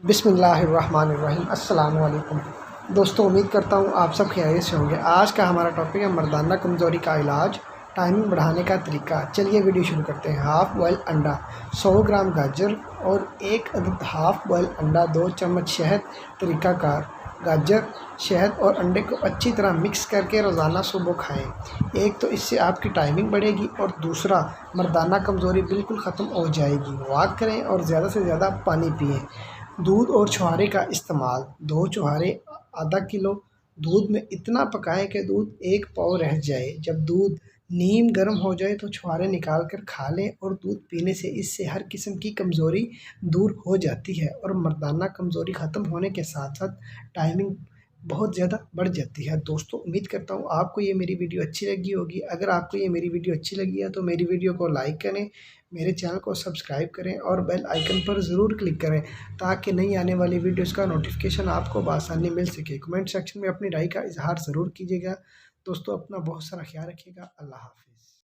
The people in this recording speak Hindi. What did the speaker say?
बिस्मिल्लाहिर्रहमानिर्रहीम। अस्सलामु अलैकुम दोस्तों, उम्मीद करता हूँ आप सब खैरियत से होंगे। आज का हमारा टॉपिक है मर्दाना कमज़ोरी का इलाज, टाइमिंग बढ़ाने का तरीका। चलिए वीडियो शुरू करते हैं। हाफ़ बॉयल अंडा, 100 ग्राम गाजर और 1 अदद हाफ़ बॉयल अंडा, 2 चम्मच शहद। तरीक़ाकार: गाजर, शहद और अंडे को अच्छी तरह मिक्स करके रोज़ाना सुबह खाएं। एक तो इससे आपकी टाइमिंग बढ़ेगी और दूसरा मर्दाना कमज़ोरी बिल्कुल ख़त्म हो जाएगी। वॉक करें और ज़्यादा से ज़्यादा पानी पिएं। दूध और छुहारे का इस्तेमाल: 2 छुहारे आधा किलो दूध में इतना पकाएं कि दूध 1 पाव रह जाए। जब दूध नीम गर्म हो जाए तो छुहारे निकाल कर खा लें और दूध पीने से इससे हर किस्म की कमज़ोरी दूर हो जाती है और मर्दाना कमज़ोरी ख़त्म होने के साथ साथ टाइमिंग बहुत ज़्यादा बढ़ जाती है। दोस्तों, उम्मीद करता हूँ आपको ये मेरी वीडियो अच्छी लगी होगी। अगर आपको ये मेरी वीडियो अच्छी लगी है तो मेरी वीडियो को लाइक करें, मेरे चैनल को सब्सक्राइब करें और बेल आइकन पर ज़रूर क्लिक करें ताकि नई आने वाली वीडियोज़ का नोटिफिकेशन आपको बआसानी मिल सके। कमेंट सेक्शन में अपनी राय का इज़हार ज़रूर कीजिएगा। दोस्तों, अपना बहुत सारा ख्याल रखिएगा। अल्लाह हाफ़िज़।